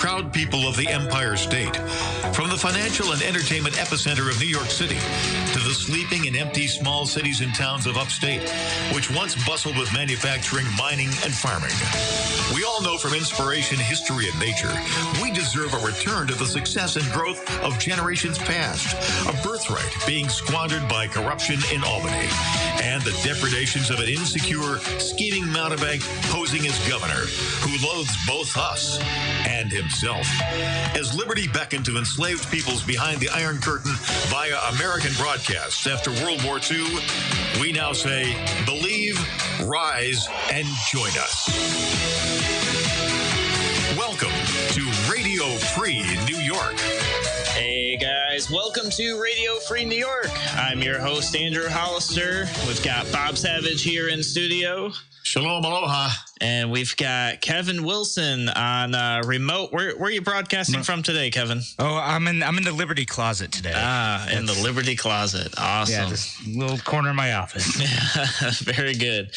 Proud people of the Empire State. From the financial and entertainment epicenter of New York City to the sleeping and empty small cities and towns of upstate, which once bustled with manufacturing, mining, and farming. We all know from inspiration, history, and nature, we deserve a return to the success and growth of generations past. A birthright being squandered by corruption in Albany. And the depredations of an insecure, scheming mountebank posing as governor, who loathes both us and himself. As liberty beckoned to enslaved peoples behind the Iron Curtain via American broadcasts after World War II, we now say, believe, rise, and join us. Welcome to Radio Free New York. Hey guys, welcome to Radio Free New York. I'm your host, Andrew Hollister. We've got Bob Savage here in studio. Shalom, aloha. And we've got Kevin Wilson on remote. Where are you broadcasting from today, Kevin? Oh, I'm in the Liberty Closet today. In the Liberty Closet. Awesome. Yeah, just a little corner of my office. Very good.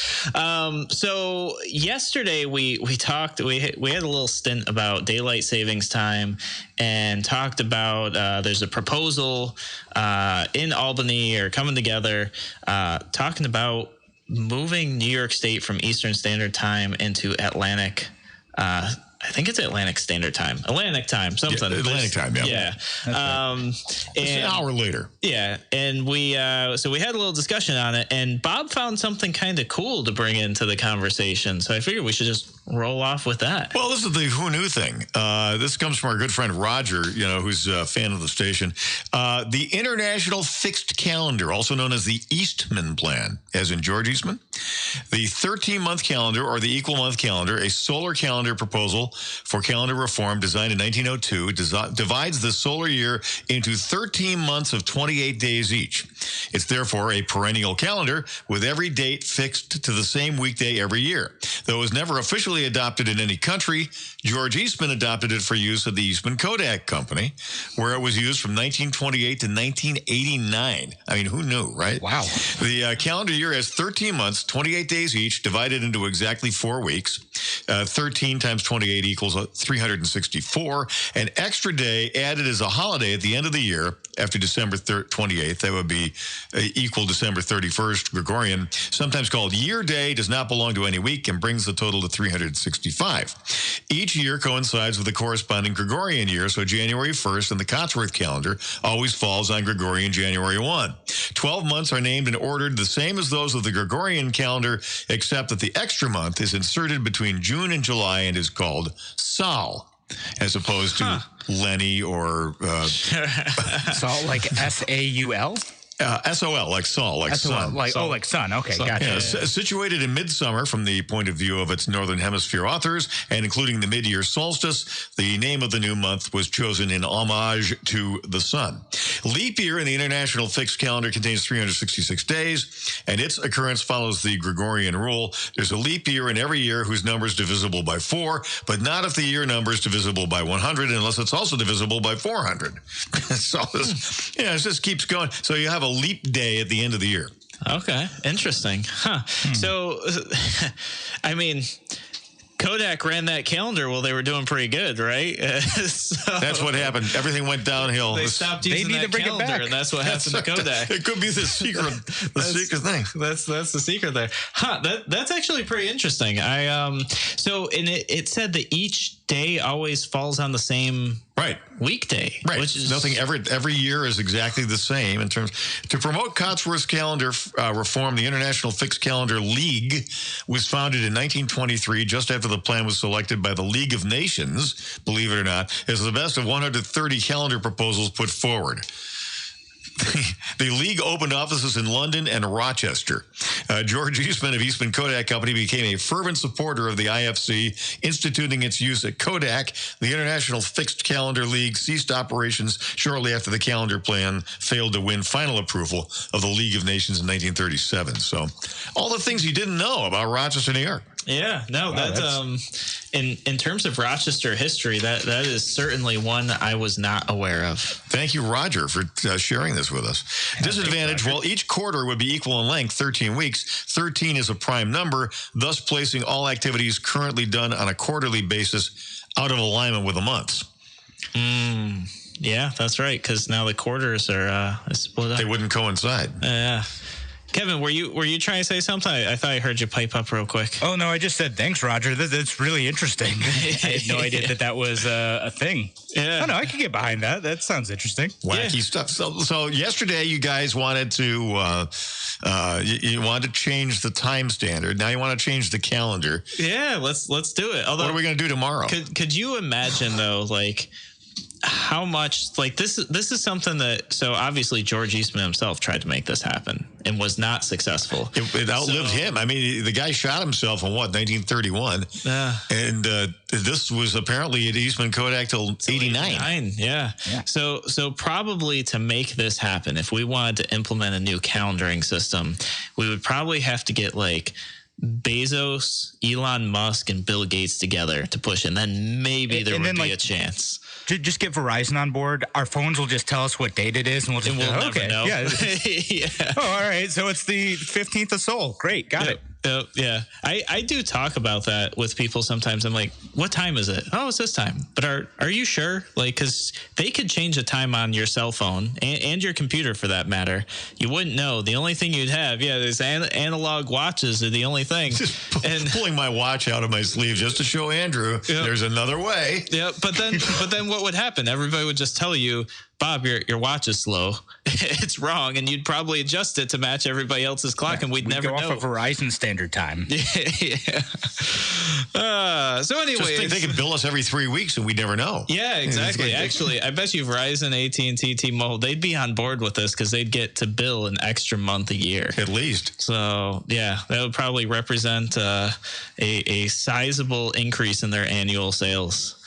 So yesterday we talked. We had a little stint about daylight savings time and talked about there's a proposal in Albany or coming together talking about moving New York State from Eastern Standard Time into Atlantic. I think it's Atlantic Standard Time. Atlantic Time, something. Yeah, Atlantic Time, yeah. Yeah. Right. It's an hour later. Yeah. And we so we had a little discussion on it, and Bob found something kind of cool to bring into the conversation. So I figured we should just roll off with that. Well, this is the who knew thing. This comes from our good friend Roger, who's a fan of the station. The International Fixed Calendar, also known as the Eastman Plan, as in George Eastman. The 13-month calendar, or the equal month calendar, a solar calendar proposal for calendar reform designed in 1902, divides the solar year into 13 months of 28 days each. It's therefore a perennial calendar with every date fixed to the same weekday every year. Though it was never officially adopted in any country, George Eastman adopted it for use at the Eastman Kodak Company, where it was used from 1928 to 1989. I mean, who knew, right? Wow. The calendar year has 13 months, 28 days each, divided into exactly 4 weeks. 13 times 28 equals 364. An extra day added as a holiday at the end of the year after December 28th. That would be equal December 31st, Gregorian. Sometimes called Year Day, does not belong to any week and brings the total to 365. Each year coincides with the corresponding Gregorian year, so January 1st in the Cotsworth calendar always falls on Gregorian January 1. 12 months are named and ordered the same as those of the Gregorian calendar, except that the extra month is inserted between June and July and is called Sol, as opposed to Lenny or Sol, like S-A-U-L? S-O-L, like Sol, like S-O-L, sun. like, oh, like sun. Okay, Sun. gotcha. Yeah, situated in midsummer from the point of view of its Northern Hemisphere authors, and including the mid-year solstice, the name of the new month was chosen in homage to the sun. Leap year in the International Fixed Calendar contains 366 days, and its occurrence follows the Gregorian rule. There's a leap year in every year whose number is divisible by 4, but not if the year number is divisible by 100, unless it's also divisible by 400. So this, it just keeps going. So you have a leap day at the end of the year. Okay, interesting. So, I mean, Kodak ran that calendar while they were doing pretty good, right? So that's what happened. Everything went downhill. They stopped using that calendar, and that's what happened to Kodak. It could be the secret thing. That's the secret there. That's actually pretty interesting. So it said that each day always falls on the same weekday. Right. Which is nothing every year is exactly the same in terms. To promote Cotsworth's calendar reform, the International Fixed Calendar League was founded in 1923, just after the plan was selected by the League of Nations, believe it or not, as the best of 130 calendar proposals put forward. The league opened offices in London and Rochester. George Eastman of Eastman Kodak Company became a fervent supporter of the IFC, instituting its use at Kodak. The International Fixed Calendar League ceased operations shortly after the calendar plan failed to win final approval of the League of Nations in 1937. So all the things you didn't know about Rochester, New York. Yeah, no, wow, that's in terms of Rochester history, that is certainly one I was not aware of. Thank you, Roger, for sharing this with us. Yeah, disadvantage, well, each quarter would be equal in length, 13 weeks. 13 is a prime number, thus placing all activities currently done on a quarterly basis out of alignment with the months. Yeah, that's right. Because now the quarters are split up. They wouldn't coincide. Yeah. Kevin, were you trying to say something? I thought I heard you pipe up real quick. Oh, no, I just said, thanks, Roger. That's really interesting. I had no idea that was a thing. Yeah. Oh, no, I could get behind that. That sounds interesting. Wacky stuff. So yesterday you guys wanted to you wanted to change the time standard. Now you want to change the calendar. Yeah, let's do it. Although, what are we going to do tomorrow? Could you imagine though, like how much like this is something that, so obviously George Eastman himself tried to make this happen and was not successful. It outlived him. I mean, the guy shot himself in 1931, and this was apparently at Eastman Kodak till 89. Yeah. So probably to make this happen, if we wanted to implement a new calendaring system, we would probably have to get like Bezos, Elon Musk, and Bill Gates together to push, and then maybe there would be a chance. Just get Verizon on board. Our phones will just tell us what date it is, and we'll just never know. Yeah. Yeah. Oh, all right. So it's the 15th of Sol. Great. Got it. Yeah. I do talk about that with people sometimes. I'm like, what time is it? Oh, it's this time. But are you sure? Like, because they could change the time on your cell phone and your computer for that matter. You wouldn't know. The only thing you'd have, these analog watches are the only thing. And pulling my watch out of my sleeve just to show Andrew there's another way. Yeah, but then what would happen? Everybody would just tell you, Bob, your watch is slow. It's wrong, and you'd probably adjust it to match everybody else's clock, and we'd never go know. Off of Verizon Standard Time. Yeah. So anyway, they could bill us every 3 weeks, and we'd never know. Yeah, exactly. Actually, I bet you Verizon, AT&T, T-Mobile, they'd be on board with this because they'd get to bill an extra month a year. At least. So, yeah, that would probably represent a sizable increase in their annual sales.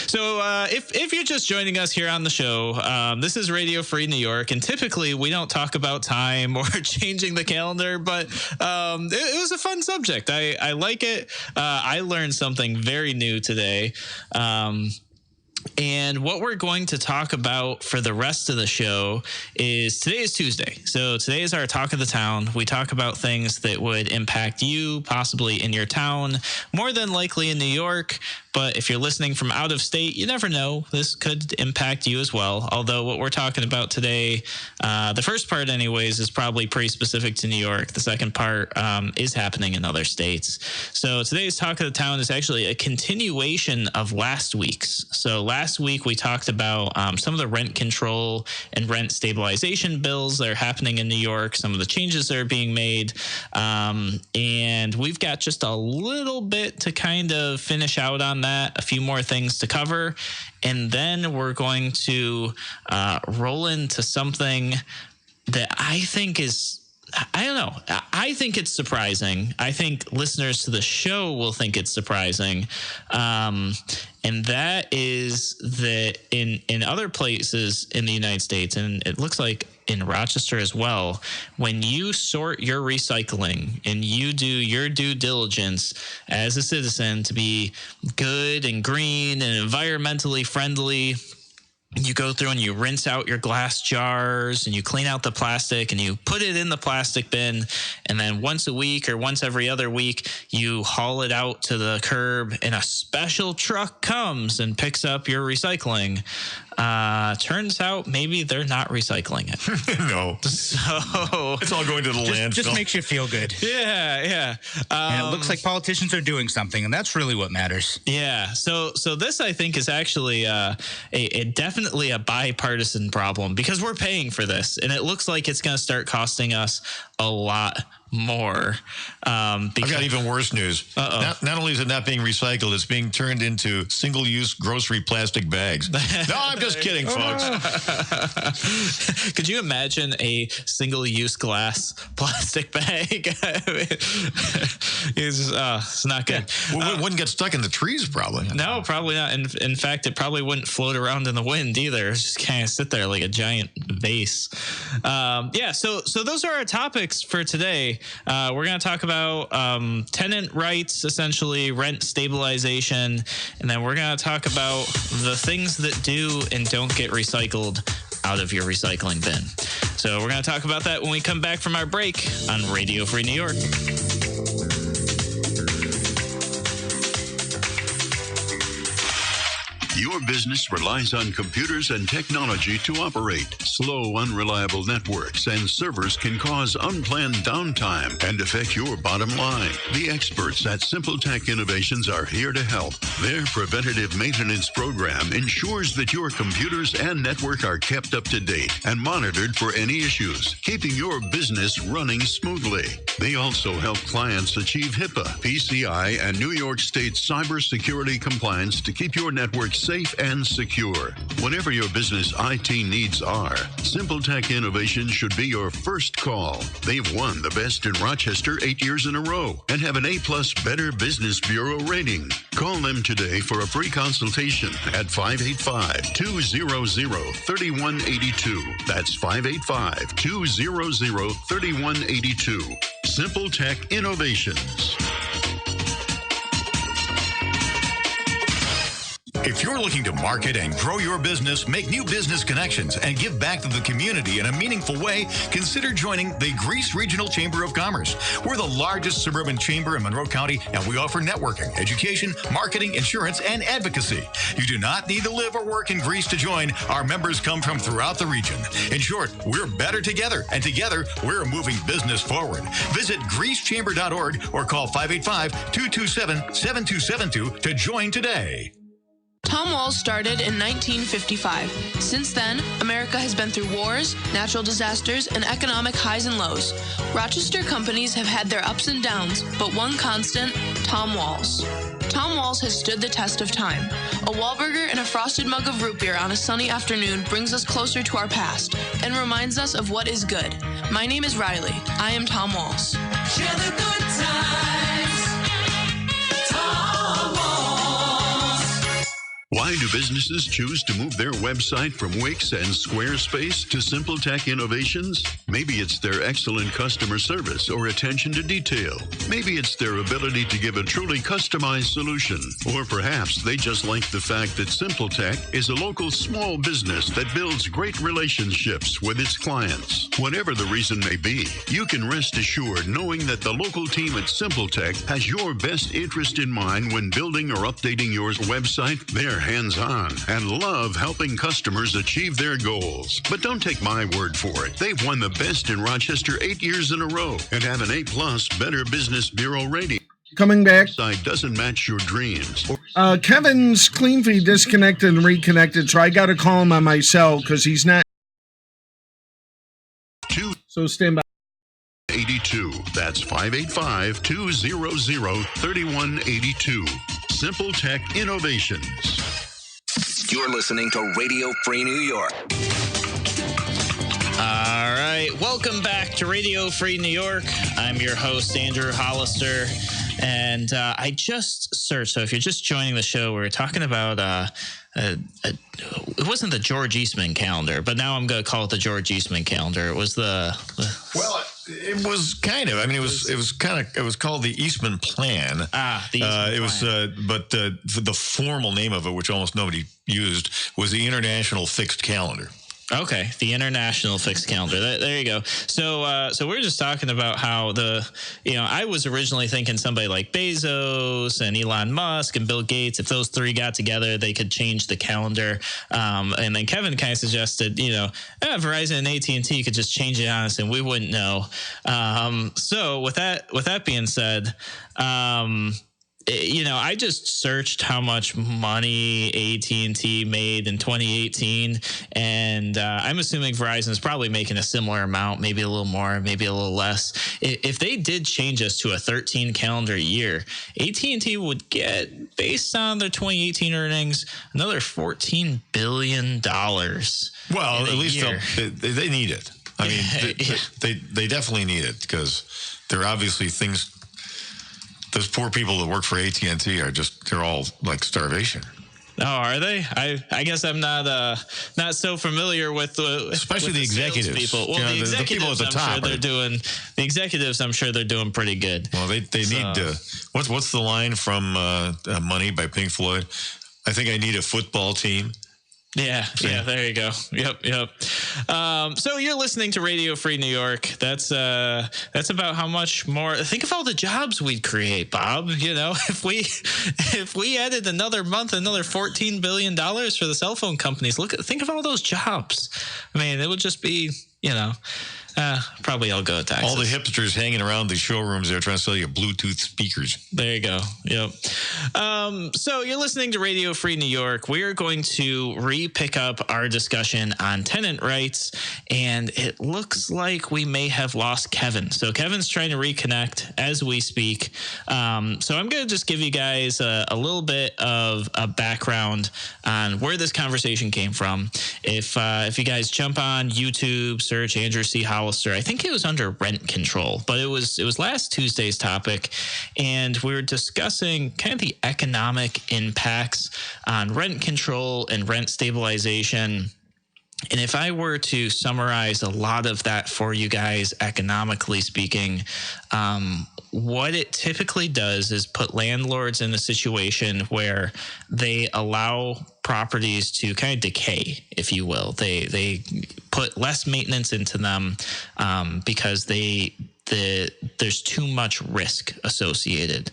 So if you're just joining us here on the show, this is Radio Free New York, and typically we don't talk about time or changing the calendar, but it was a fun subject. I like it. I learned something very new today. And what we're going to talk about for the rest of the show is today is Tuesday. So today is our Talk of the Town. We talk about things that would impact you possibly in your town, more than likely in New York. But if you're listening from out of state, you never know. This could impact you as well. Although what we're talking about today, the first part anyways, is probably pretty specific to New York. The second part is happening in other states. So today's Talk of the Town is actually a continuation of last week's. So last week we talked about some of the rent control and rent stabilization bills that are happening in New York, some of the changes that are being made. And we've got just a little bit to kind of finish out on that, a few more things to cover, and then we're going to roll into something that I think is, I don't know, I think it's surprising. I think listeners to the show will think it's surprising, and that is that in other places in the United States, and it looks like in Rochester as well, when you sort your recycling and you do your due diligence as a citizen to be good and green and environmentally friendly, you go through and you rinse out your glass jars and you clean out the plastic and you put it in the plastic bin. And then once a week or once every other week, you haul it out to the curb and a special truck comes and picks up your recycling. Turns out maybe they're not recycling it. No. So it's all going to the landfill. Just makes you feel good. Yeah. And it looks like politicians are doing something, and that's really what matters. Yeah. So this, I think, is actually definitely a bipartisan problem because we're paying for this, and it looks like it's going to start costing us a lot more. I've got even worse news. Not only is it not being recycled, it's being turned into single-use grocery plastic bags. No, I'm just kidding, folks. Could you imagine a single-use glass plastic bag? It's not good. Well, it wouldn't get stuck in the trees, probably. No, probably not. In fact, it probably wouldn't float around in the wind either. It's just kind of sit there like a giant vase. So those are our topics for today. We're going to talk about tenant rights, essentially rent stabilization, and then we're going to talk about the things that do and don't get recycled out of your recycling bin. So we're going to talk about that when we come back from our break on Radio Free New York. your business relies on computers and technology to operate. Slow, unreliable networks and servers can cause unplanned downtime and affect your bottom line. The experts at Simple Tech Innovations are here to help. Their preventative maintenance program ensures that your computers and network are kept up to date and monitored for any issues, keeping your business running smoothly. They also help clients achieve HIPAA, PCI, and New York State cybersecurity compliance to keep your network safe and secure. Whatever your business IT needs are, Simple Tech Innovations should be your first call. They've won the Best in Rochester 8 years in a row and have an A+ Better Business Bureau rating. Call them today for a free consultation at 585-200-3182. That's 585-200-3182. Simple Tech Innovations. If you're looking to market and grow your business, make new business connections, and give back to the community in a meaningful way, consider joining the Greece Regional Chamber of Commerce. We're the largest suburban chamber in Monroe County, and we offer networking, education, marketing, insurance, and advocacy. You do not need to live or work in Greece to join. Our members come from throughout the region. In short, we're better together, and together, we're moving business forward. Visit greecechamber.org or call 585-227-7272 to join today. Tom Walls started in 1955. Since then, America has been through wars, natural disasters, and economic highs and lows. Rochester companies have had their ups and downs, but one constant, Tom Walls. Tom Walls has stood the test of time. A Wahlburger and a frosted mug of root beer on a sunny afternoon brings us closer to our past and reminds us of what is good. My name is Riley. I am Tom Walls. Share the good times. Tom Walls. Why do businesses choose to move their website from Wix and Squarespace to Simple Tech Innovations? Maybe it's their excellent customer service or attention to detail. Maybe it's their ability to give a truly customized solution. Or perhaps they just like the fact that Simple Tech is a local small business that builds great relationships with its clients. Whatever the reason may be, you can rest assured knowing that the local team at Simple Tech has your best interest in mind when building or updating your website. They're hands-on and love helping customers achieve their goals. But don't take my word for it. They've won the Best in Rochester 8 years in a row and have an A+ Better Business Bureau rating. Coming back. Site doesn't match your dreams. Kevin's clean feed disconnected and reconnected, so I got to call him on my cell because he's not. So stand by. 82. That's 585-200-3182. Simple Tech Innovations. You're listening to Radio Free New York. All right. Welcome back to Radio Free New York. I'm your host, Andrew Hollister. And I just searched. So if you're just joining the show, we're talking about it wasn't the George Eastman calendar, but now I'm going to call it the George Eastman calendar. It was Well, it was kind of. I mean, it was called the Eastman Plan. The Eastman Plan. But the formal name of it, which almost nobody used, was the International Fixed Calendar. Okay, the International Fixed Calendar. There you go. So we're just talking about how I was originally thinking somebody like Bezos and Elon Musk and Bill Gates, if those three got together, they could change the calendar. And then Kevin kind of suggested, Verizon and AT&T could just change it on us and we wouldn't know. So with that being said, I just searched how much money AT&T made in 2018, and I'm assuming Verizon is probably making a similar amount, maybe a little more, maybe a little less. If they did change us to a 13 calendar year, AT&T would get, based on their 2018 earnings, another $14 billion. Well, at least they need it. I mean, they definitely need it because there are obviously things. Those poor people that work for AT&T they're all like starvation. Oh, are they? I guess I'm not so familiar with especially the executives. People. Well, the executives, people at the top. The executives, I'm sure they're doing pretty good. Well, they need to. What's the line from Money by Pink Floyd? I think I need a football team. Yeah, there you go. Yep. So you're listening to Radio Free New York. That's about how much more. Think of all the jobs we'd create, Bob. You know, if we added another month, another $14 billion for the cell phone companies. Think of all those jobs. I mean, it would just be, you know. Probably I'll go taxes. All the hipsters hanging around the showrooms there trying to sell you Bluetooth speakers. There you go. Yep. So you're listening to Radio Free New York. We are going to pick up our discussion on tenant rights, and it looks like we may have lost Kevin. So Kevin's trying to reconnect as we speak. So I'm going to just give you guys a little bit of a background on where this conversation came from. If you guys jump on YouTube, search Andrew C. Hollister, I think it was under rent control, but it was last Tuesday's topic, and we were discussing kind of the economic impacts on rent control and rent stabilization. And if I were to summarize a lot of that for you guys, economically speaking, what it typically does is put landlords in a situation where they allow properties to kind of decay, if you will. They put less maintenance into them because there's too much risk associated.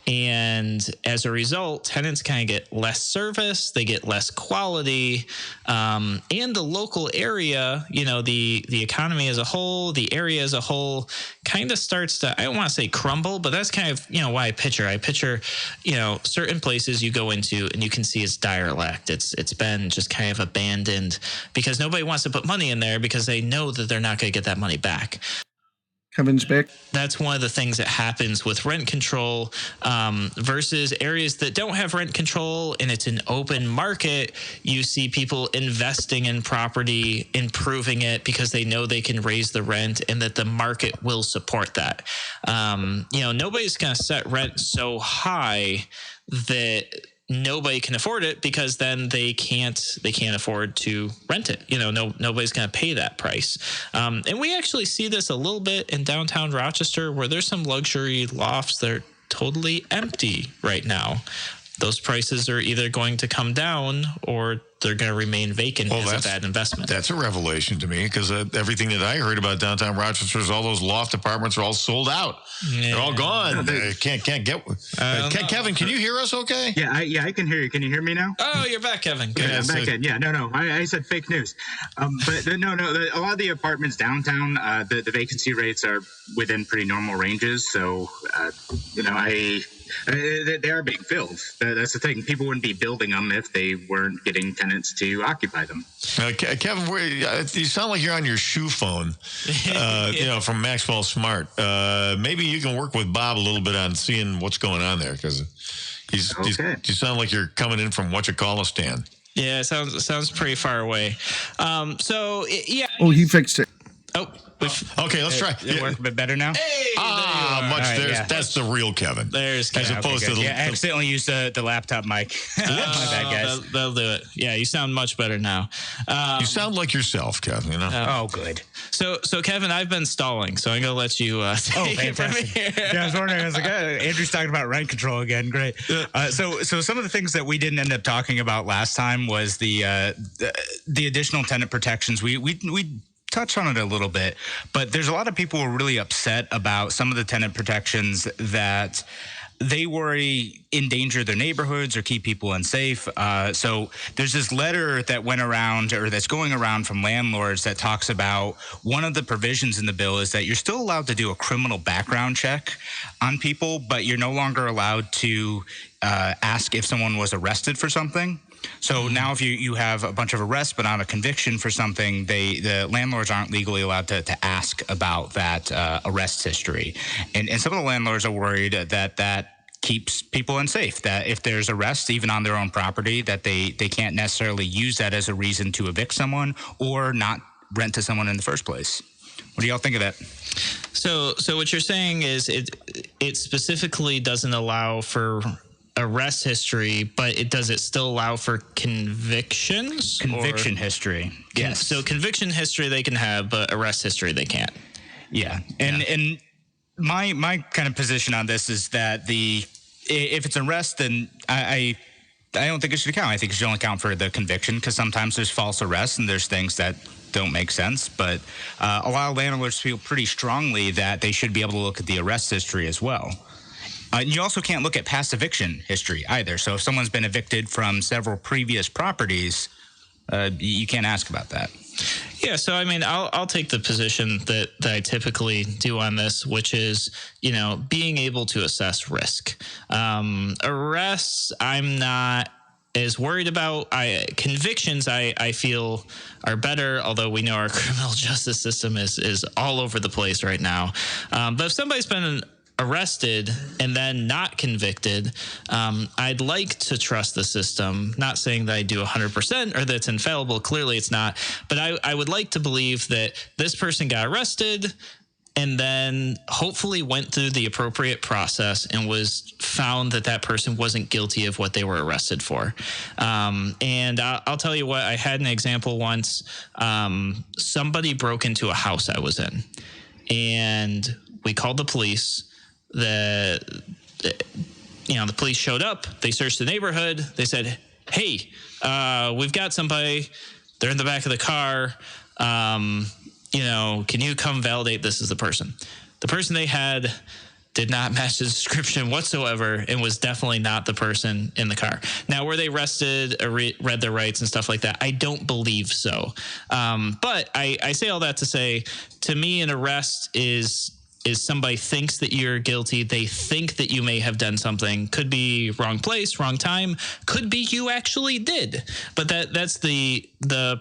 And as a result, tenants kind of get less service, they get less quality, and the local area, you know, the economy as a whole, the area as a whole kind of starts to, I don't want to say crumble, but that's kind of, you know, why I picture, you know, certain places you go into and you can see it's derelict. It's been just kind of abandoned because nobody wants to put money in there because they know that they're not going to get that money back. Kevin's back. That's one of the things that happens with rent control versus areas that don't have rent control and it's an open market. You see people investing in property, improving it because they know they can raise the rent and that the market will support that. You know, nobody's going to set rent so high that nobody can afford it because then they can't afford to rent it. You know, nobody's going to pay that price. And we actually see this a little bit in downtown Rochester where there's some luxury lofts that are totally empty right now. Those prices are either going to come down or they're going to remain vacant as a bad investment. That's a revelation to me because everything that I heard about downtown Rochester is all those loft apartments are all sold out. Yeah. They're all gone. Can't get. Kevin, can you hear us? Okay. Yeah, I can hear you. Can you hear me now? Oh, you're back, Kevin. Good. Yeah, I'm back in. Yeah, no. I said fake news. But no. A lot of the apartments downtown, the vacancy rates are within pretty normal ranges. So, you know, they are being filled. That's the thing. People wouldn't be building them if they weren't getting tenants to occupy them. Kevin, you sound like you're on your shoe phone, you know, from Maxwell Smart. Maybe you can work with Bob a little bit on seeing what's going on there because you sound like you're coming in from Whatchacallistan. Yeah, it sounds pretty far away. Yeah. Oh, he fixed it. Oh. Okay, let's try. It work a bit better now? Hey, much right, there. yeah. That's the real Kevin. There's Kevin. As opposed to I accidentally used the laptop mic. My bad, guys. They'll do it. Yeah, you sound much better now. You sound like yourself, Kevin. You know. Oh, good. So Kevin, I've been stalling, so I'm gonna let you take it from here. Yeah, I was wondering. I was like, Andrew's talking about rent control again. Great. So some of the things that we didn't end up talking about last time was the additional tenant protections. We touch on it a little bit, but there's a lot of people who are really upset about some of the tenant protections that they worry endanger their neighborhoods or keep people unsafe. So there's this letter that went around or that's going around from landlords that talks about one of the provisions in the bill is that you're still allowed to do a criminal background check on people, but you're no longer allowed to ask if someone was arrested for something. So now if you have a bunch of arrests but not a conviction for something, the landlords aren't legally allowed to ask about that arrest history. And some of the landlords are worried that keeps people unsafe, that if there's arrests even on their own property, that they can't necessarily use that as a reason to evict someone or not rent to someone in the first place. What do y'all think of that? So what you're saying is it specifically doesn't allow for arrest history, but does it still allow for convictions? Conviction history. Yes. So conviction history they can have, but arrest history they can't. Yeah. And my kind of position on this is that if it's an arrest, then I I don't think it should count. I think it should only count for the conviction, because sometimes there's false arrests and there's things that don't make sense. But a lot of landlords feel pretty strongly that they should be able to look at the arrest history as well. And you also can't look at past eviction history either. So if someone's been evicted from several previous properties, you can't ask about that. Yeah, so I mean, I'll take the position that I typically do on this, which is, being able to assess risk. Arrests, I'm not as worried about. Convictions, I feel are better, although we know our criminal justice system is all over the place right now. But if somebody's been arrested and then not convicted, I'd like to trust the system. Not saying that I do 100% or that it's infallible. Clearly it's not. But I would like to believe that this person got arrested and then hopefully went through the appropriate process and was found that person wasn't guilty of what they were arrested for. And I'll tell you what, I had an example once. Somebody broke into a house I was in, and we called the police. The police showed up. They searched the neighborhood. They said, "Hey, we've got somebody. They're in the back of the car. Can you come validate this is the person?" The person they had did not match the description whatsoever and was definitely not the person in the car. Now, were they arrested, read their rights and stuff like that? I don't believe so. But I say all that to say, to me, an arrest is somebody thinks that you're guilty. They think that you may have done something. Could be wrong place, wrong time. Could be you actually did. But that's the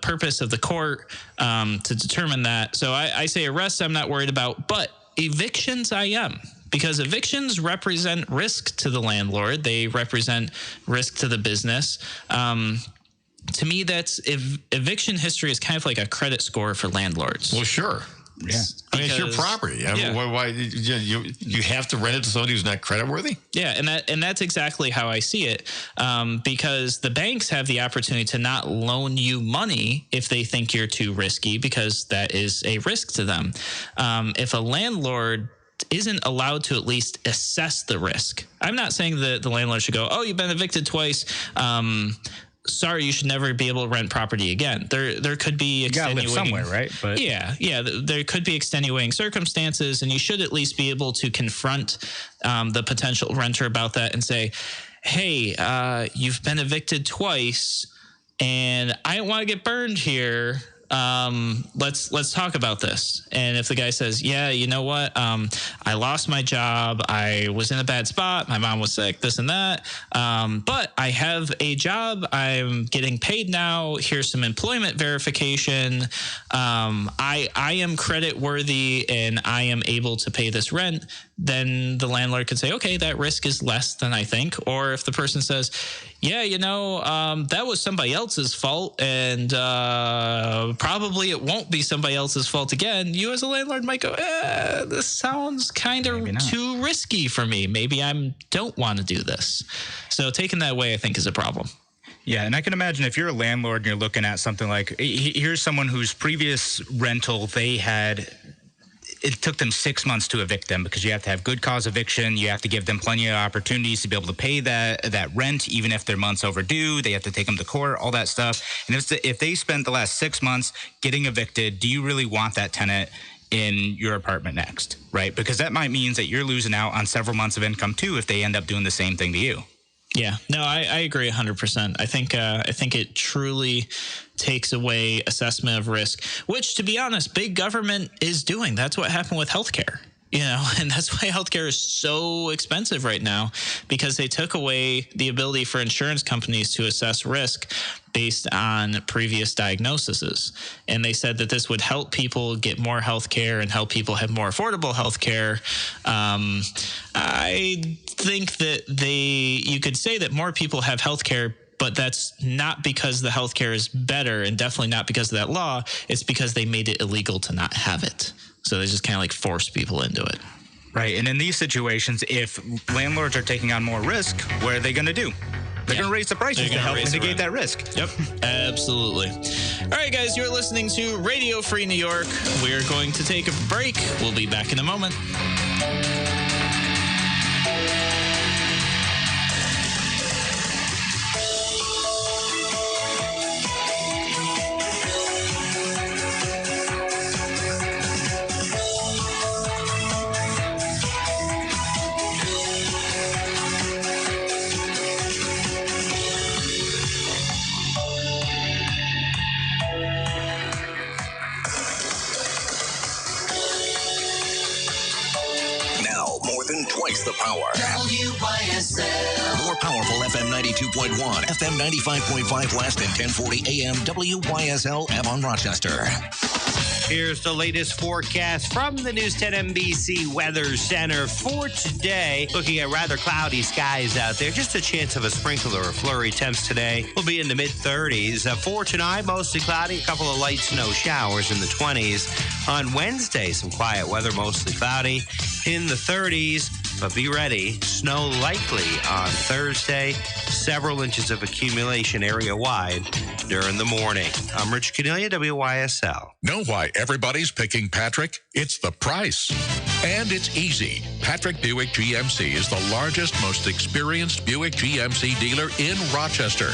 purpose of the court to determine that. So I say arrests I'm not worried about, but evictions I am. Because evictions represent risk to the landlord. They represent risk to the business. To me, eviction history is kind of like a credit score for landlords. Well, sure. Yeah. I mean, it's your property. Why you have to rent it to somebody who's not creditworthy? Yeah, and that's exactly how I see it. Because the banks have the opportunity to not loan you money if they think you're too risky, because that is a risk to them. If a landlord isn't allowed to at least assess the risk, I'm not saying that the landlord should go, "Oh, you've been evicted twice. Sorry, you should never be able to rent property again." There could be extenuating, you gotta live somewhere, right? But yeah, there could be extenuating circumstances, and you should at least be able to confront the potential renter about that and say, "Hey, you've been evicted twice, and I don't want to get burned here. Let's talk about this." And if the guy says, "Yeah, you know what? I lost my job. I was in a bad spot. My mom was sick, this and that. But I have a job. I'm getting paid now. Here's some employment verification. I am credit worthy and I am able to pay this rent." Then the landlord could say, "Okay, that risk is less than I think." Or if the person says, "Yeah, that was somebody else's fault, and probably it won't be somebody else's fault again," you as a landlord might go, "This sounds kind of too risky for me. Maybe I don't want to do this." So taking that away, I think, is a problem. Yeah, and I can imagine if you're a landlord and you're looking at something like, here's someone whose previous rental it took them 6 months to evict them, because you have to have good cause eviction. You have to give them plenty of opportunities to be able to pay that rent, even if they're months overdue. They have to take them to court, all that stuff. And if they spent the last 6 months getting evicted, do you really want that tenant in your apartment next, right? Because that might mean that you're losing out on several months of income too if they end up doing the same thing to you. Yeah, no, I agree 100%. I think it truly takes away assessment of risk, which, to be honest, big government is doing. That's what happened with healthcare. And that's why healthcare is so expensive right now, because they took away the ability for insurance companies to assess risk based on previous diagnoses. And they said that this would help people get more healthcare and help people have more affordable healthcare. I think that you could say that more people have healthcare, but that's not because the healthcare is better, and definitely not because of that law. It's because they made it illegal to not have it. So they just kind of like force people into it. Right. And in these situations, if landlords are taking on more risk, what are they going to do? They're going to raise the prices to help mitigate that risk. Yep, absolutely. All right, guys, you're listening to Radio Free New York. We're going to take a break. We'll be back in a moment. carries the power. WYSL. More powerful FM 92.1, FM 95.5 West, and 1040 AM WYSL Avon Rochester. Here's the latest forecast from the News 10 NBC Weather Center for today. Looking at rather cloudy skies out there. Just a chance of a sprinkle or a flurry. Temps today will be in the mid-30s. For tonight, mostly cloudy. A couple of light snow showers in the 20s. On Wednesday, some quiet weather, mostly cloudy in the 30s. But be ready. Snow likely on Thursday. Several inches of accumulation area-wide during the morning. I'm Rich Cornelia, WYSL. Know why everybody's picking Patrick? It's the price. And it's easy. Patrick Buick GMC is the largest, most experienced Buick GMC dealer in Rochester.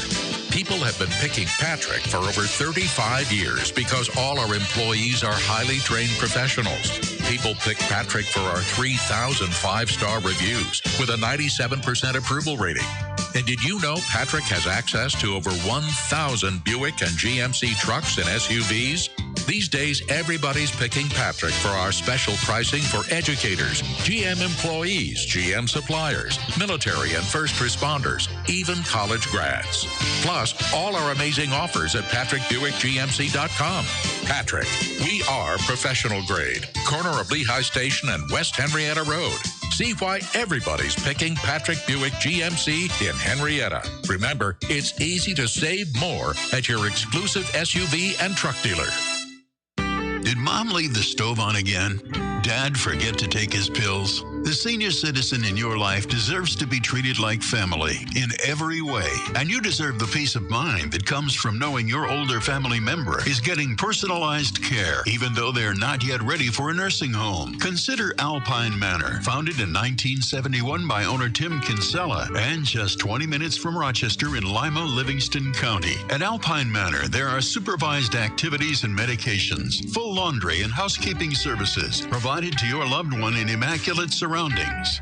People have been picking Patrick for over 35 years because all our employees are highly trained professionals. People pick Patrick for our 3,000 five-star reviews with a 97% approval rating. And did you know Patrick has access to over 1,000 Buick and GMC trucks and SUVs? These days, everybody's picking Patrick for our special pricing for educators, GM employees, GM suppliers, military and first responders, even college grads. Plus, all our amazing offers at PatrickBuickGMC.com. Patrick, we are professional grade. Corner of Lehigh Station and West Henrietta Road. See why everybody's picking Patrick Buick GMC in Henrietta. Remember, it's easy to save more at your exclusive SUV and truck dealer. Did Mom leave the stove on again? Dad forget to take his pills? The senior citizen in your life deserves to be treated like family in every way. And you deserve the peace of mind that comes from knowing your older family member is getting personalized care, even though they're not yet ready for a nursing home. Consider Alpine Manor, founded in 1971 by owner Tim Kinsella, and just 20 minutes from Rochester in Lima, Livingston County. At Alpine Manor, there are supervised activities and medications, full laundry and housekeeping services provided to your loved one in immaculate surroundings.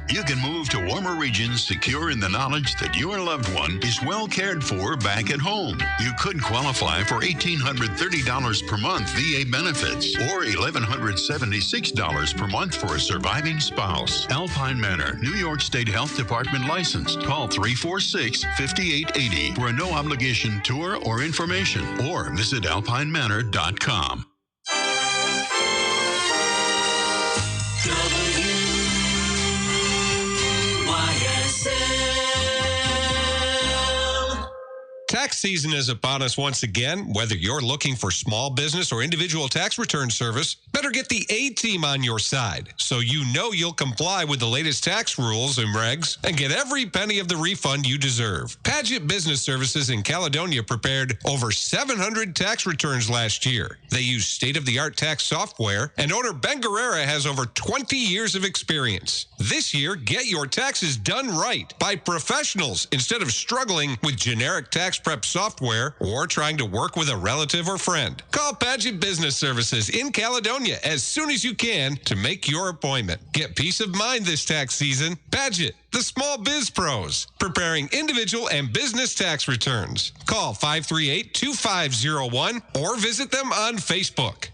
You can move to warmer regions secure in the knowledge that your loved one is well cared for back at home. You could qualify for $1,830 per month VA benefits or $1,176 per month for a surviving spouse. Alpine Manor, New York State Health Department licensed. Call 346-5880 for a no-obligation tour or information, or visit alpinemanor.com. Tax season is upon us once again. Whether you're looking for small business or individual tax return service, better get the A-team on your side so you know you'll comply with the latest tax rules and regs and get every penny of the refund you deserve. Paget Business Services in Caledonia prepared over 700 tax returns last year. They use state-of-the-art tax software, and owner Ben Guerrera has over 20 years of experience. This year, get your taxes done right by professionals instead of struggling with generic tax prep software or trying to work with a relative or friend. Call Paget Business Services in Caledonia as soon as you can to make your appointment. Get peace of mind this tax season. Paget, the small biz pros, preparing individual and business tax returns. Call 538-2501 or visit them on Facebook.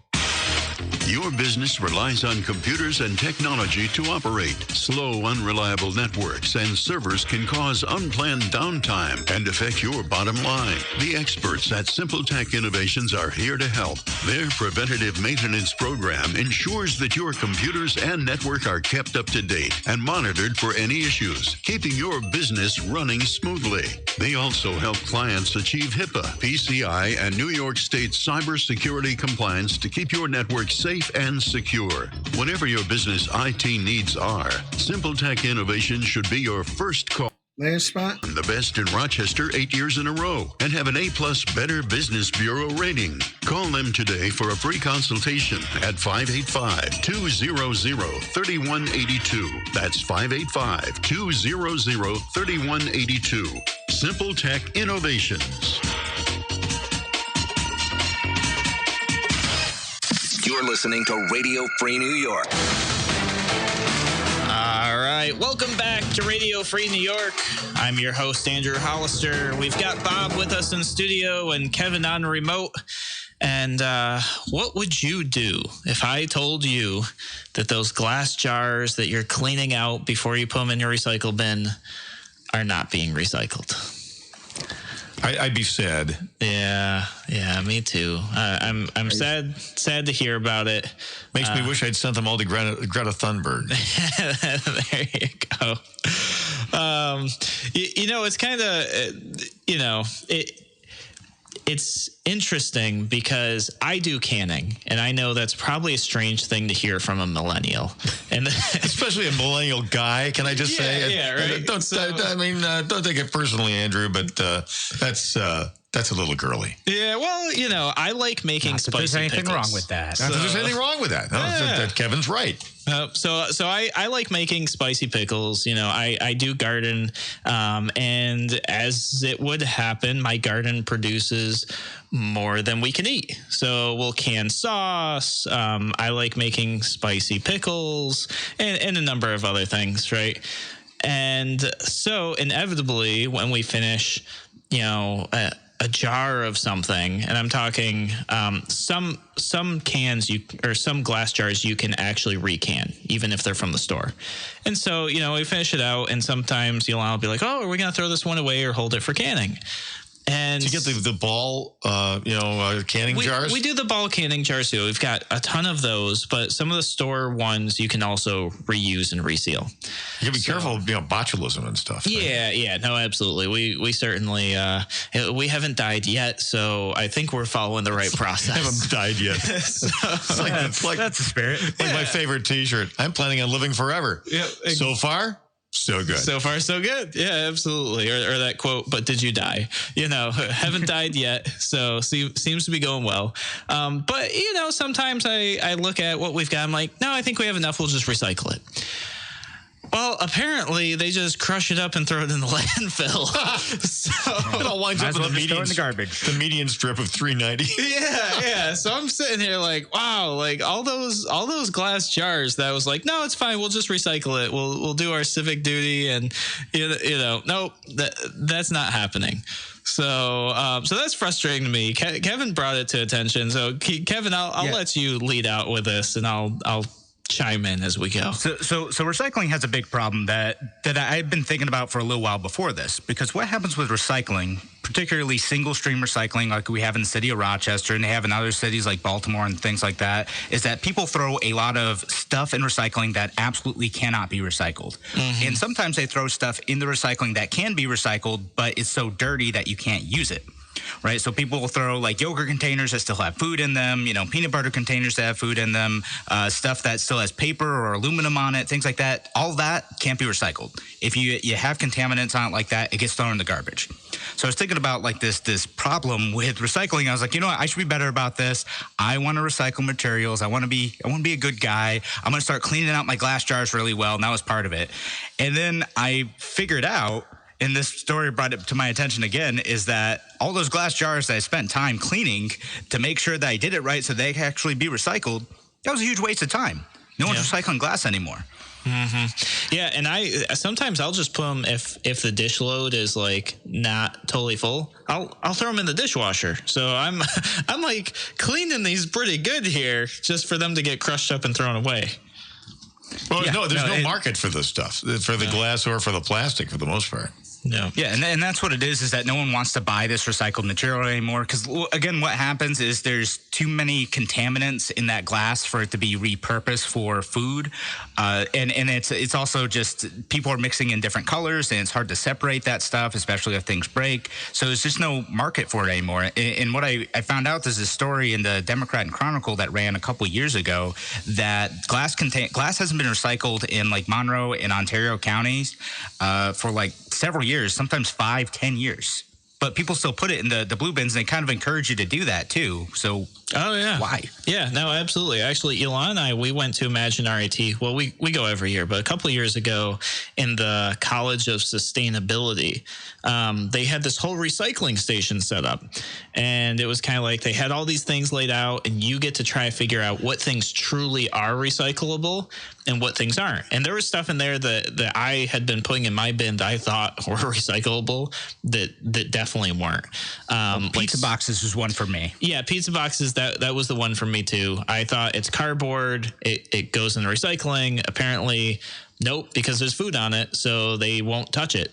Your business relies on computers and technology to operate. Slow, unreliable networks and servers can cause unplanned downtime and affect your bottom line. The experts at Simple Tech Innovations are here to help. Their preventative maintenance program ensures that your computers and network are kept up to date and monitored for any issues, keeping your business running smoothly. They also help clients achieve HIPAA, PCI, and New York State cybersecurity compliance to keep your network safe and secure. Whatever your business IT needs are, Simple Tech Innovation should be your first call. Last spot. The best in Rochester 8 years in a row and have an A+ Better Business Bureau rating. Call them today for a free consultation at 585-200-3182. That's 585-200-3182. Simple Tech Innovations. You're listening to Radio Free New York. All right, welcome back to Radio Free New York. I'm your host, Andrew Hollister. We've got Bob with us in studio and Kevin on remote. And what would you do if I told you that those glass jars that you're cleaning out before you put them in your recycle bin are not being recycled? I'd be sad. Yeah, me too. I'm sad to hear about it. Makes me wish I'd sent them all to Greta Thunberg. There you go. It's kind of, it's interesting because I do canning, and I know that's probably a strange thing to hear from a millennial, and especially a millennial guy. Can I just say? Yeah, right. Don't take it personally, Andrew, but that's a little girly. Yeah, well, I like making spicy pickles. There's anything wrong with that. Not that there's anything wrong with that. No, that Kevin's right. So I like making spicy pickles. I do garden, and as it would happen, my garden produces more than we can eat. So we'll can sauce. I like making spicy pickles and a number of other things, right? And so inevitably, when we finish, a jar of something, and I'm talking some cans or some glass jars you can actually recan, even if they're from the store. And so, we finish it out, and sometimes I'll be like, oh, are we going to throw this one away or hold it for canning? And you get the ball, canning jars? We do the ball canning jars too. We've got a ton of those, but some of the store ones you can also reuse and reseal. You gotta be careful of botulism and stuff. Right? Yeah, no, absolutely. We certainly we haven't died yet, so I think we're following the right process. Haven't died yet. That's the spirit. Like my favorite T-shirt. I'm planning on living forever. Yeah. So far. So good. So far, so good. Yeah, absolutely. Or that quote, but did you die? Haven't died yet. So seems to be going well. But, sometimes I look at what we've got. I'm like, no, I think we have enough. We'll just recycle it. Well, apparently they just crush it up and throw it in the landfill. So it all winds up in the garbage. The median strip of $3.90. Yeah. So I'm sitting here like, wow, like all those glass jars that was like, no, it's fine. We'll just recycle it. We'll do our civic duty, and nope, that's not happening. So that's frustrating to me. Kevin brought it to attention. So Kevin, I'll let you lead out with this, and I'll chime in as we go. So recycling has a big problem that I've been thinking about for a little while before this, because what happens with recycling, particularly single stream recycling like we have in the city of Rochester and they have in other cities like Baltimore and things like that, is that people throw a lot of stuff in recycling that absolutely cannot be recycled. Mm-hmm. And sometimes they throw stuff in the recycling that can be recycled, but it's so dirty that you can't use it. Right. So people will throw like yogurt containers that still have food in them, peanut butter containers that have food in them, stuff that still has paper or aluminum on it, things like that. All that can't be recycled. If you have contaminants on it like that, it gets thrown in the garbage. So I was thinking about like this problem with recycling. I was like, what? I should be better about this. I want to recycle materials. I want to be a good guy. I'm going to start cleaning out my glass jars really well. And that was part of it. And then I figured out, and this story brought it to my attention again, is that all those glass jars that I spent time cleaning to make sure that I did it right so they could actually be recycled, that was a huge waste of time. No one's recycling glass anymore. Mm-hmm. Yeah, and sometimes I'll just put them, if the dish load is like not totally full, I'll throw them in the dishwasher. So I'm like cleaning these pretty good here, just for them to get crushed up and thrown away. Well, there's no market for this stuff, for the glass or for the plastic for the most part. No. Yeah, and that's what it is that no one wants to buy this recycled material anymore, because, again, what happens is there's too many contaminants in that glass for it to be repurposed for food. And it's also just people are mixing in different colors, and it's hard to separate that stuff, especially if things break. So there's just no market for it anymore. And what I found out, there's a story in the Democrat and Chronicle that ran a couple years ago that glass hasn't been recycled in like Monroe and Ontario counties for like several years, sometimes 5-10 years. But people still put it in the blue bins, and they kind of encourage you to do that too. So, why? Yeah, no, absolutely. Actually, Elon and I, we went to Imagine RIT. Well, we go every year, but a couple of years ago in the College of Sustainability, they had this whole recycling station set up. And it was kind of like they had all these things laid out, and you get to try to figure out what things truly are recyclable and what things aren't. And there was stuff in there that I had been putting in my bin that I thought were recyclable that definitely weren't. Pizza boxes was one for me. Yeah, pizza boxes, that was the one for me too. I thought it's cardboard, it goes in recycling. Apparently, nope, because there's food on it, so they won't touch it.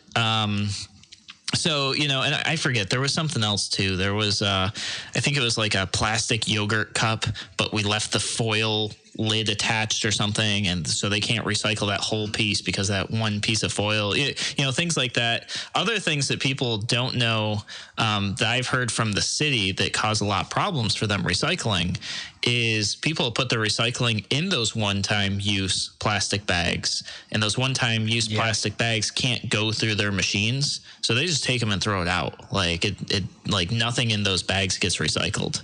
So, and I forget, there was something else too. There was, I think it was like a plastic yogurt cup, but we left the foil lid attached or something. And so they can't recycle that whole piece because that one piece of foil, things like that. Other things that people don't know that I've heard from the city that cause a lot of problems for them recycling is people put their recycling in those one-time use plastic bags, and those one-time use plastic bags can't go through their machines. So they just take them and throw it out. Like like nothing in those bags gets recycled.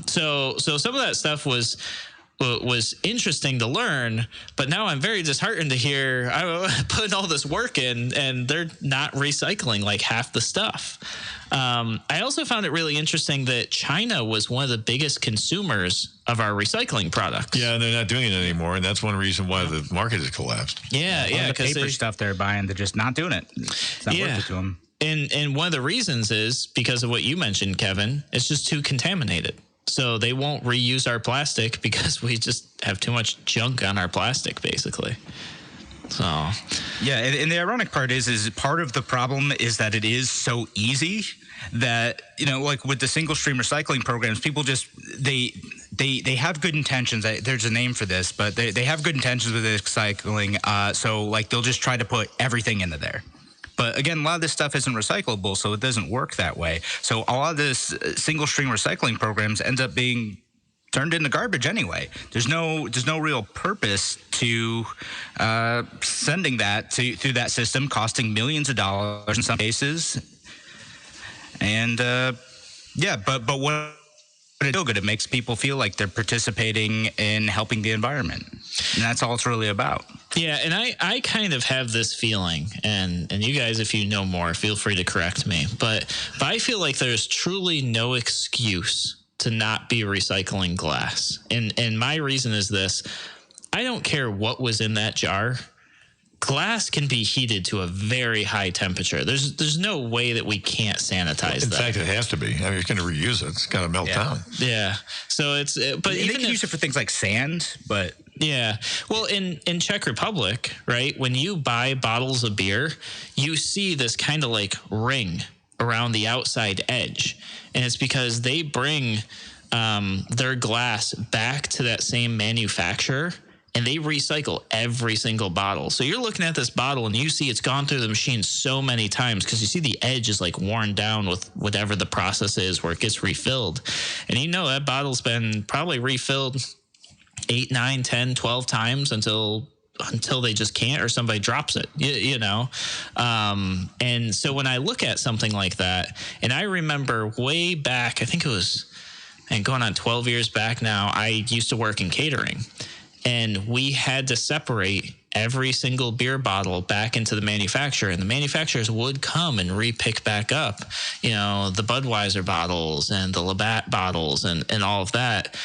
So some of that stuff was interesting to learn, but now I'm very disheartened to hear I put all this work in and they're not recycling like half the stuff. I also found it really interesting that China was one of the biggest consumers of our recycling products. Yeah, and they're not doing it anymore, and that's one reason why the market has collapsed. Yeah, the paper stuff they're buying, they're just not doing it. It's not worth it to them. And one of the reasons is because of what you mentioned, Kevin. It's just too contaminated. So they won't reuse our plastic because we just have too much junk on our plastic, basically. So yeah, and the ironic part is part of the problem is that it is so easy that like with the single stream recycling programs, people just they have good intentions. There's a name for this, but they have good intentions with recycling. So like they'll just try to put everything into there. But again, a lot of this stuff isn't recyclable, so it doesn't work that way. So a lot of this single stream recycling programs end up being turned into garbage anyway. There's no real purpose to sending that through that system, costing millions of dollars in some cases. And but what it's still good. It makes people feel like they're participating in helping the environment, and that's all it's really about. Yeah, and I kind of have this feeling, and you guys, if you know more, feel free to correct me, but I feel like there's truly no excuse to not be recycling glass. And my reason is this. I don't care what was in that jar. Glass can be heated to a very high temperature. There's no way that we can't sanitize that. In fact, it has to be. I mean, it's going to reuse it. It's got to melt down. Yeah. So but they can use it for things like sand, but yeah. Well, in Czech Republic, right, when you buy bottles of beer, you see this kind of like ring around the outside edge. And it's because they bring their glass back to that same manufacturer, and they recycle every single bottle. So you're looking at this bottle and you see it's gone through the machine so many times because you see the edge is like worn down with whatever the process is where it gets refilled. And that bottle's been probably refilled 8, 9, 10, 12 times until they just can't, or somebody drops it, and so when I look at something like that, and I remember way back, I think it was, and going on 12 years back now, I used to work in catering, and we had to separate every single beer bottle back into the manufacturer, and the manufacturers would come and repick back up, the Budweiser bottles and the Labatt bottles and all of that.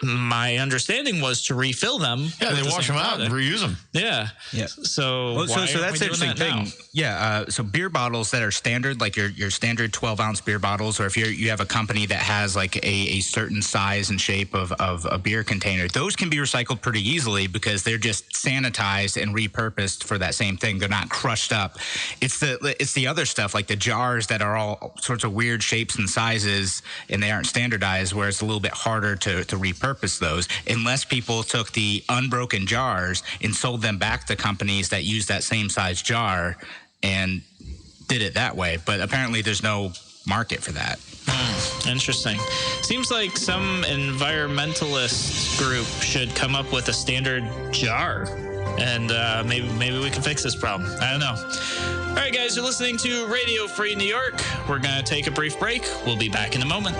My understanding was to refill them. Yeah, they wash them out and reuse them. Yeah. Yeah. So that's the interesting thing. Yeah. So beer bottles that are standard, like your standard 12-ounce beer bottles, or if you have a company that has like a certain size and shape of a beer container, those can be recycled pretty easily because they're just sanitized and repurposed for that same thing. They're not crushed up. It's the other stuff, like the jars that are all sorts of weird shapes and sizes, and they aren't standardized, where it's a little bit harder to repurpose those, unless people took the unbroken jars and sold them back to companies that use that same size jar and did it that way. But apparently there's no market for that. Interesting. Seems like some environmentalist group should come up with a standard jar, and maybe we can fix this problem. I don't know. All right, guys, you're listening to Radio Free New York. We're going to take a brief break. We'll be back in a moment.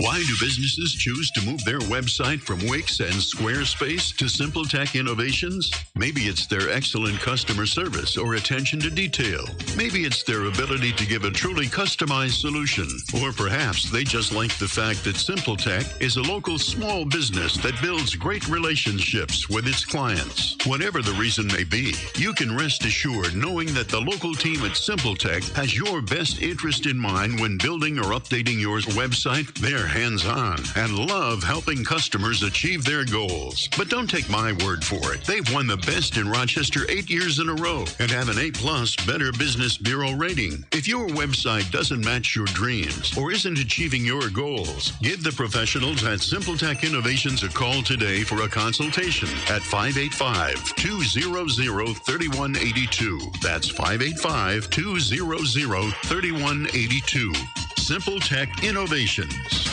Why do businesses choose to move their website from Wix and Squarespace to Simple Tech Innovations? Maybe it's their excellent customer service or attention to detail. Maybe it's their ability to give a truly customized solution. Or perhaps they just like the fact that Simple Tech is a local small business that builds great relationships with its clients. Whatever the reason may be, you can rest assured knowing that the local team at Simple Tech has your best interest in mind when building or updating your website. They're hands-on and love helping customers achieve their goals. But don't take my word for it. They've won the best in Rochester 8 years in a row and have an A+ Better Business Bureau rating. If your website doesn't match your dreams or isn't achieving your goals, give the professionals at Simple Tech Innovations a call today for a consultation at 585-200-3182. That's 585-200-3182. Simple Tech Innovations.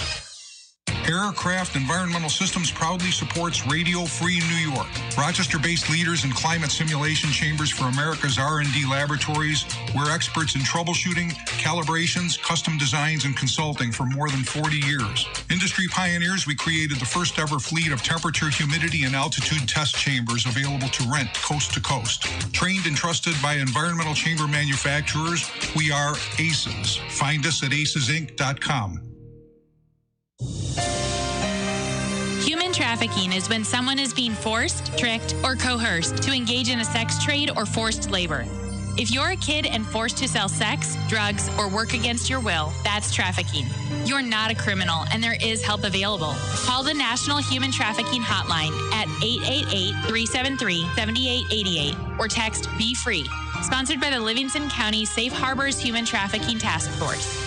Aircraft Environmental Systems proudly supports Radio Free New York. Rochester-based leaders in climate simulation chambers for America's R&D laboratories. We're experts in troubleshooting, calibrations, custom designs, and consulting for more than 40 years. Industry pioneers, we created the first ever fleet of temperature, humidity, and altitude test chambers available to rent coast to coast. Trained and trusted by environmental chamber manufacturers, we are ACES. Find us at acesinc.com. Human trafficking is when someone is being forced, tricked, or coerced to engage in a sex trade or forced labor. If you're a kid and forced to sell sex, drugs, or work against your will, that's trafficking. You're not a criminal, and there is help available. Call the National Human Trafficking Hotline at 888-373-7888 or text Be Free. Sponsored by the Livingston County Safe Harbors Human Trafficking Task Force.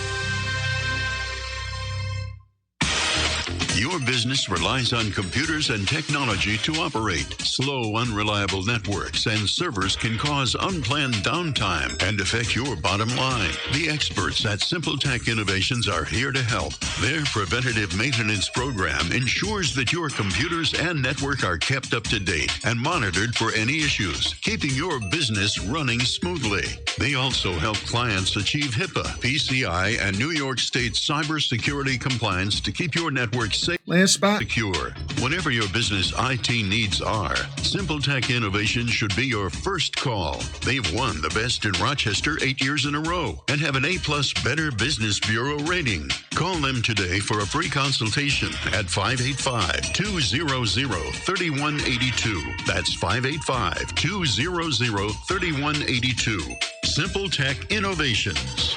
Your business relies on computers and technology to operate. Slow, unreliable networks and servers can cause unplanned downtime and affect your bottom line. The experts at Simple Tech Innovations are here to help. Their preventative maintenance program ensures that your computers and network are kept up to date and monitored for any issues, keeping your business running smoothly. They also help clients achieve HIPAA, PCI, and New York State cybersecurity compliance to keep your network safe. Last spot. Secure. Whatever your business IT needs are, Simple Tech Innovations should be your first call. They've won the best in Rochester 8 years in a row and have an A+ Better Business Bureau rating. Call them today for a free consultation at 585-200-3182. That's 585-200-3182. Simple Tech Innovations.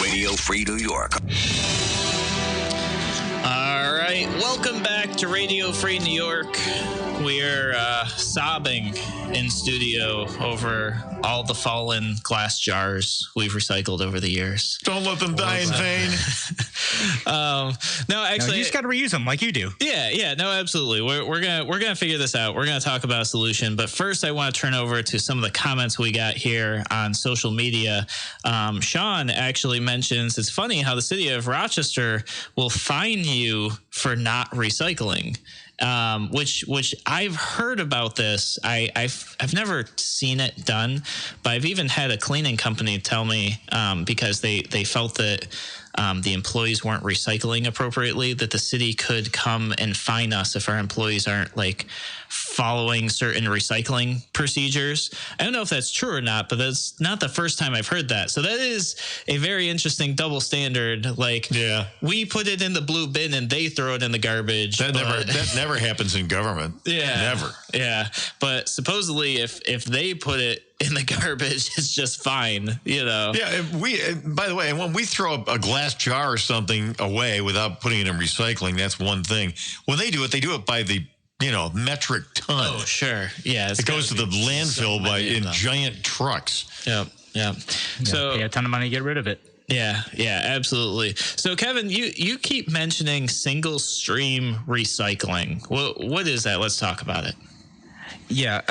Radio Free New York. All right, welcome back to Radio Free New York. We're sobbing in studio over all the fallen glass jars we've recycled over the years. Don't let them die in vain. No, actually, you just got to reuse them like you do. Yeah, no, absolutely. We're gonna figure this out. We're gonna talk about a solution, but first, I want to turn over to some of the comments we got here on social media. Sean actually mentions it's funny how the city of Rochester will fine you for not recycling. Which I've heard about this. I've never seen it done, but I've even had a cleaning company tell me because they felt that the employees weren't recycling appropriately, that the city could come and fine us if our employees aren't like following certain recycling procedures. I don't know if that's true or not, but that's not the first time I've heard that. So that is a very interesting double standard. Like, yeah, we put it in the blue bin and they throw it in the garbage. That never happens in government. Yeah, never. Yeah, but supposedly if they put it in the garbage, it's just fine, you know. Yeah, by the way, when we throw a glass jar or something away without putting it in recycling, that's one thing. When they do it by the metric ton. Oh, sure. Yeah, it goes to the landfill in giant trucks. Yeah. So pay a ton of money to get rid of it. Yeah, absolutely. So, Kevin, you keep mentioning single stream recycling. What is that? Let's talk about it. Yeah,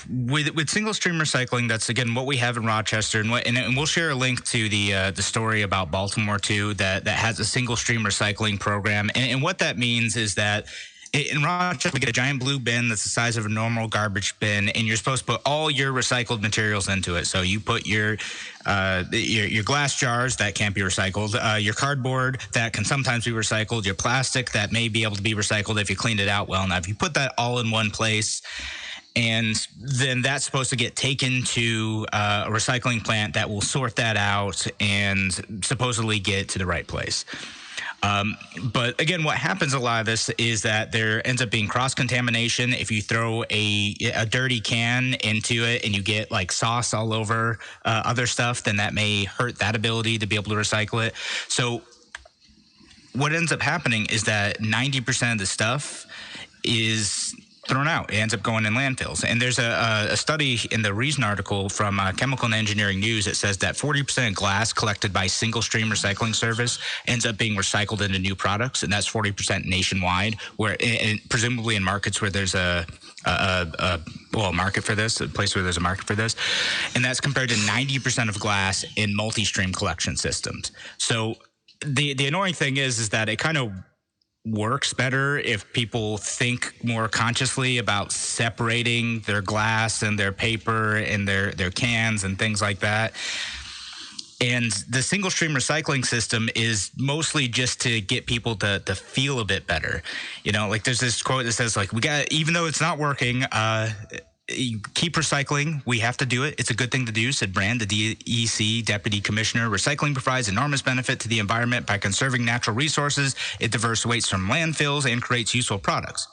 with single stream recycling, that's again what we have in Rochester, and we'll share a link to the story about Baltimore too that has a single stream recycling program, and what that means is that In Rochester, we get a giant blue bin that's the size of a normal garbage bin, and you're supposed to put all your recycled materials into it. So you put your glass jars that can't be recycled, your cardboard that can sometimes be recycled, your plastic that may be able to be recycled if you cleaned it out well enough. You put that all in one place, and then that's supposed to get taken to a recycling plant that will sort that out and supposedly get to the right place. But again, what happens a lot of this is that there ends up being cross-contamination. If you throw a dirty can into it and you get like sauce all over other stuff, then that may hurt that ability to be able to recycle it. So what ends up happening is that 90% of the stuff is thrown out. It ends up going in landfills. And there's a study in the Reason article from Chemical and Engineering News that says that 40% of glass collected by single stream recycling service ends up being recycled into new products, and that's 40% nationwide, where and presumably in markets where there's a market for this, a place where there's a market for this, and that's compared to 90% of glass in multi-stream collection systems. So the annoying thing is that it kind of works better if people think more consciously about separating their glass and their paper and their cans and things like that. And the single stream recycling system is mostly just to get people to feel a bit better. You know, like there's this quote that says like, even though it's not working, keep recycling. We have to do it. It's a good thing to do, said Brand, the DEC Deputy Commissioner. Recycling provides enormous benefit to the environment by conserving natural resources. It diverts waste from landfills and creates useful products.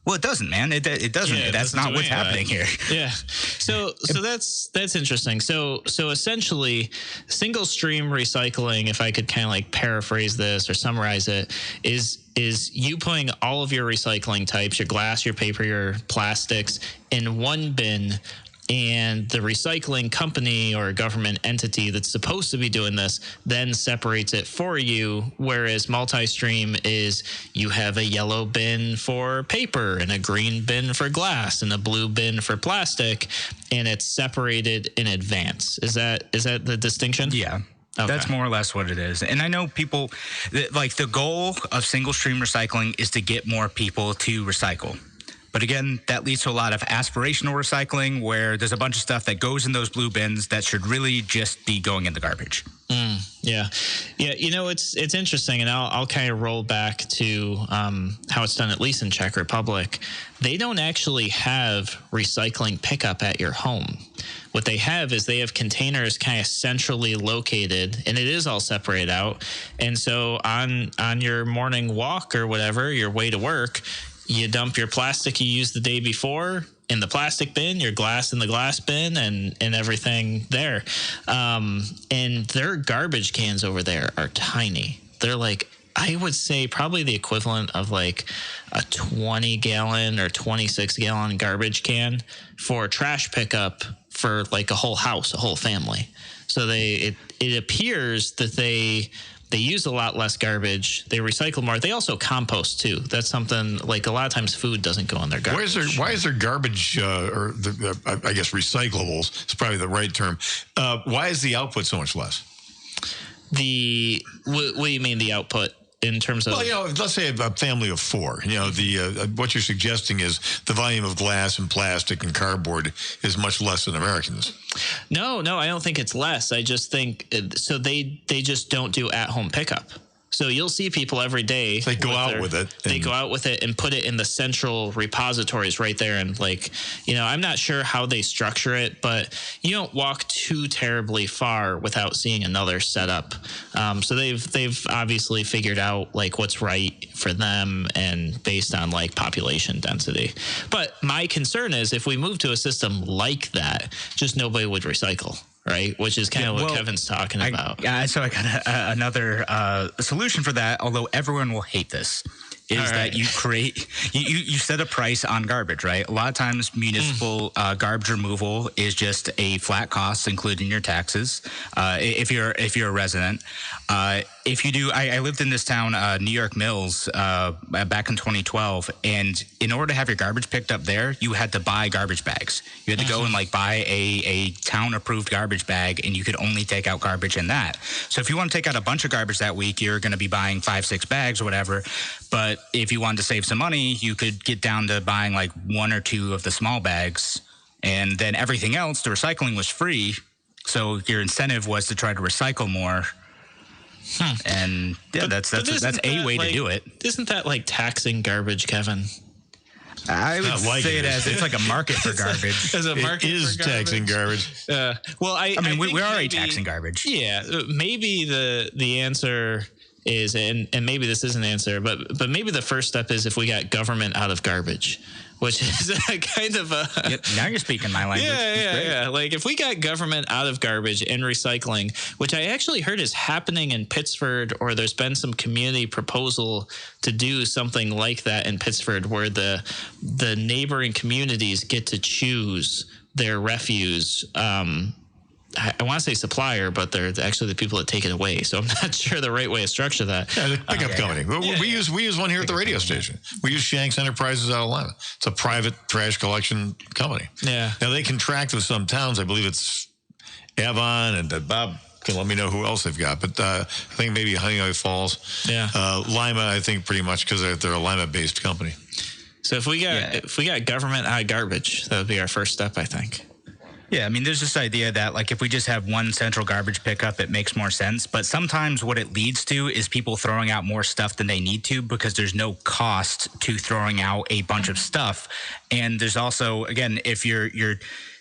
Well, it doesn't, man. It doesn't. Yeah, that's not what's happening here. Yeah. So that's interesting. So essentially, single stream recycling, if I could kind of like paraphrase this or summarize it, is you putting all of your recycling types, your glass, your paper, your plastics, in one bin, and the recycling company or government entity that's supposed to be doing this then separates it for you, whereas multi-stream is you have a yellow bin for paper and a green bin for glass and a blue bin for plastic, and it's separated in advance. Is that the distinction? Yeah. Okay. That's more or less what it is. And I know people, like the goal of single stream recycling is to get more people to recycle. But again, that leads to a lot of aspirational recycling where there's a bunch of stuff that goes in those blue bins that should really just be going in the garbage. Yeah. You know, it's interesting, and I'll kind of roll back to how it's done, at least in Czech Republic. They don't actually have recycling pickup at your home. What they have is they have containers kind of centrally located, and it is all separated out. And so on your morning walk or whatever, your way to work, you dump your plastic you used the day before in the plastic bin, your glass in the glass bin, and everything there. And their garbage cans over there are tiny. They're like, I would say probably the equivalent of like a 20-gallon or 26-gallon garbage can for trash pickup for like a whole house, a whole family. So it appears that they use a lot less garbage. They recycle more. They also compost too. That's something like a lot of times food doesn't go in their garbage. Why is there garbage or I guess recyclables is probably the right term. Why is the output so much less? What do you mean the output in terms of? Well, you know, let's say a family of four. You know, what you're suggesting is the volume of glass and plastic and cardboard is much less than Americans. No, I don't think it's less. I just think so. They just don't do at-home pickup. So you'll see people every day. They go out with it. They go out with it and put it in the central repositories right there. And like, you know, I'm not sure how they structure it, but you don't walk too terribly far without seeing another setup. So they've obviously figured out like what's right for them and based on like population density. But my concern is if we move to a system like that, just nobody would recycle. Right, which is kind of what Kevin's talking about. So I got another solution for that, although everyone will hate this, is that you create, you set a price on garbage, right? A lot of times municipal garbage removal is just a flat cost, including your taxes, if you're a resident. if you do, I lived in this town, New York Mills, back in 2012, and in order to have your garbage picked up there, you had to buy garbage bags. You had to go and like buy a town-approved garbage bag, and you could only take out garbage in that. So if you want to take out a bunch of garbage that week, you're going to be buying 5-6 bags or whatever. But if you wanted to save some money, you could get down to buying like 1 or 2 of the small bags, and then everything else, the recycling was free. So your incentive was to try to recycle more. And yeah, that's a way to do it. Isn't that like taxing garbage, Kevin? I would say it as it's like a market for garbage. As a market is taxing garbage. Well, I mean, we are already taxing garbage. Yeah, maybe the answer is, and maybe this is an answer, but maybe the first step is if we got government out of garbage, which is a kind of a... Now you're speaking my language. Yeah. Like if we got government out of garbage and recycling, which I actually heard is happening in Pittsford, or there's been some community proposal to do something like that in Pittsford, where the neighboring communities get to choose their refuse. I want to say supplier, but they're actually the people that take it away. So I'm not sure the right way to structure that. Yeah, the pickup company. We use one here at the radio station. We use Shanks Enterprises out of Lima. It's a private trash collection company. Yeah. Now they contract with some towns. I believe it's Avon, and Bob can let me know who else they've got. But I think maybe Honeoye Falls. Yeah. Lima, I think pretty much because they're a Lima-based company. So if we got government out of garbage, that would be our first step, I think. Yeah, I mean, there's this idea that, like, if we just have one central garbage pickup, it makes more sense. But sometimes what it leads to is people throwing out more stuff than they need to because there's no cost to throwing out a bunch of stuff. And there's also, again, if you're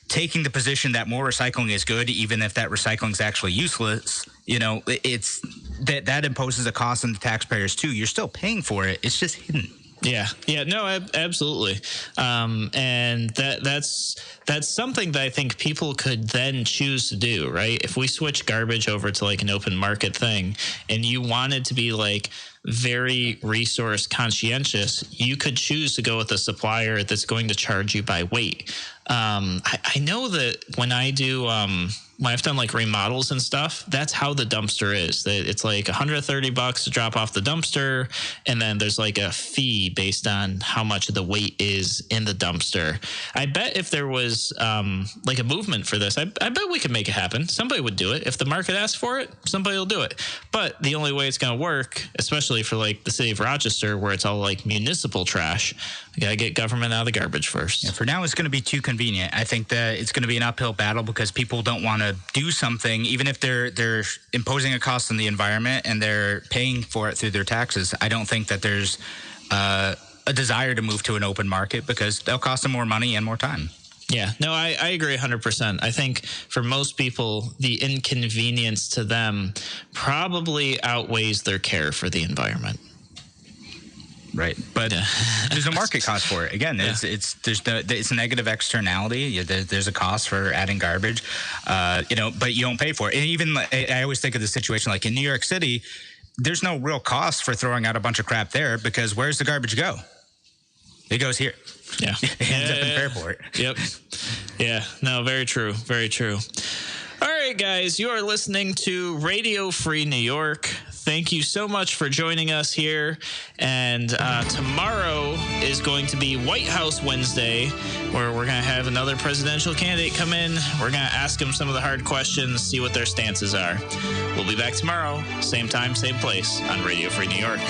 taking the position that more recycling is good, even if that recycling is actually useless, it's that imposes a cost on the taxpayers too. You're still paying for it. It's just hidden. Yeah, no, absolutely, and that's something that I think people could then choose to do, right? If we switch garbage over to like an open market thing, and you wanted to be like very resource conscientious, you could choose to go with a supplier that's going to charge you by weight. I know that when I've done like remodels and stuff, that's how the dumpster is. It's like $130 to drop off the dumpster, and then there's like a fee based on how much of the weight is in the dumpster. I bet if there was like a movement for this, I bet we could make it happen. Somebody would do it. If the market asks for it, somebody will do it. But the only way it's going to work, especially for like the city of Rochester, where it's all like municipal trash, we got to get government out of the garbage first. Yeah, for now, it's going to be too convenient. I think that it's going to be an uphill battle because people don't want to do something, even if they're imposing a cost on the environment and they're paying for it through their taxes. I don't think that there's a desire to move to an open market because they'll cost them more money and more time. Yeah, no, I agree 100%. I think for most people, the inconvenience to them probably outweighs their care for the environment. Right, but there's a market cost for it. Again, it's a negative externality. There's a cost for adding garbage, but you don't pay for it. And even I always think of the situation like in New York City, there's no real cost for throwing out a bunch of crap there because where's the garbage go? It goes here. Yeah, it ends up in Fairport. Yep. Yeah. No, very true. Very true. All right, guys, you are listening to Radio Free New York. Thank you so much for joining us here. And tomorrow is going to be White House Wednesday, where we're going to have another presidential candidate come in. We're going to ask them some of the hard questions, see what their stances are. We'll be back tomorrow, same time, same place on Radio Free New York.